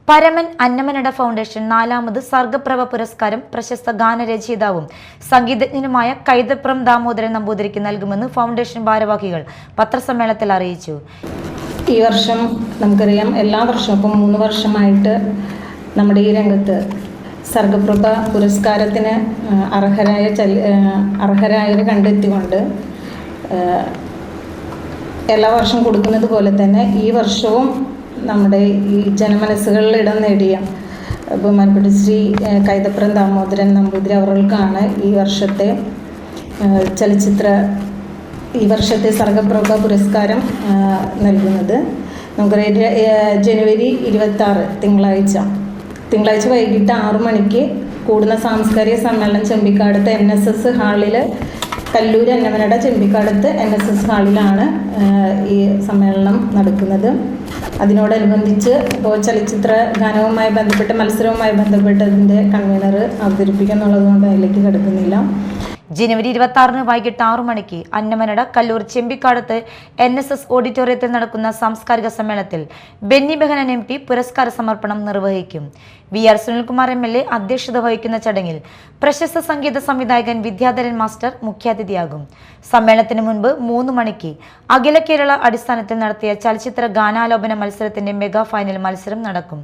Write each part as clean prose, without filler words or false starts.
Paraman Annamanada foundation 4ാമത് സർഗപ്രഭ പുരസ്കാരം പ്രശസ്ത ഗാനരചയിതാവും സംഗീതജ്ഞനുമായ കൈതപ്രം ദാമോദരൻ നമ്പൂതിരിക്ക് നൽകുമെന്ന് ഫൗണ്ടേഷൻ ഭാരവാഹികൾ പത്രസമ്മേളനത്തിൽ അറിയിച്ചു. ഈ വർഷം നമുക്കറിയാം, എല്ലാ വർഷവും ഇപ്പം 3 വർഷമായിട്ട് നമ്മുടെ ഈ രംഗത്ത് സർഗപ്രഭ പുരസ്കാരത്തിന് അർഹരായവരെ കണ്ടെത്തിക്കൊണ്ട് എല്ലാ വർഷവും കൊടുക്കുന്നത് പോലെ തന്നെ ഈ വർഷവും നമ്മുടെ ഈ ജനമനസ്സുകളിൽ ഇടം നേടിയ ബഹുമാനപ്പെട്ട ശ്രീ കൈതപ്രം ദാമോദരൻ നമ്പൂതിരി അവർക്കാണ് ഈ വർഷത്തെ സർഗപ്രഭ പുരസ്കാരം നൽകുന്നത്. നമുക്കറിയാം, ജനുവരി 26 തിങ്കളാഴ്ച വൈകിട്ട് 6 മണിക്ക് കൂടുന്ന സാംസ്കാരിക സമ്മേളനം ചെമ്പിക്കാടത്ത് NSS ഹാളിൽ, കല്ലൂർ അന്നമനട ചെമ്പിക്കാടത്ത് NSS ഹാളിലാണ് ഈ സമ്മേളനം നടക്കുന്നത്. അതിനോടനുബന്ധിച്ച് ഇപ്പോൾ ചലച്ചിത്ര ഗാനവുമായി ബന്ധപ്പെട്ട് മത്സരവുമായി ബന്ധപ്പെട്ട് അതിൻ്റെ കൺവീനർ അവതരിപ്പിക്കുന്നുള്ളതുകൊണ്ട് അതിലേക്ക് കിടക്കുന്നില്ല. ജനുവരി 26 വൈകിട്ട് 6 മണിക്ക് അന്നമനട കല്ലൂർ ചെമ്പിക്കാടത്ത് NSS ഓഡിറ്റോറിയത്തിൽ നടക്കുന്ന സാംസ്കാരിക സമ്മേളനത്തിൽ ബെന്നി ബെഹനാൻ MP പുരസ്കാര സമർപ്പണം നിർവഹിക്കും. VR സുനിൽകുമാർ MLA അധ്യക്ഷത വഹിക്കുന്ന ചടങ്ങിൽ പ്രശസ്ത സംഗീത സംവിധായകൻ വിദ്യാധരൻ മാസ്റ്റർ മുഖ്യാതിഥിയാകും. സമ്മേളനത്തിന് മുൻപ് 3 മണിക്ക് അഖില കേരള അടിസ്ഥാനത്തിൽ നടത്തിയ ചലച്ചിത്ര ഗാനാലോപന മത്സരത്തിന്റെ മെഗാ ഫൈനൽ മത്സരം നടക്കും.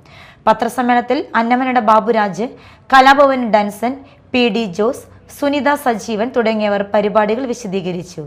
പത്രസമ്മേളനത്തിൽ അന്നമനട ബാബുരാജ്, കലാഭവൻ ഡൻസൻ, PD ജോസ്, സുനിത സജീവൻ തുടങ്ങിയവർ പരിപാടികൾ വിശദീകരിച്ചു.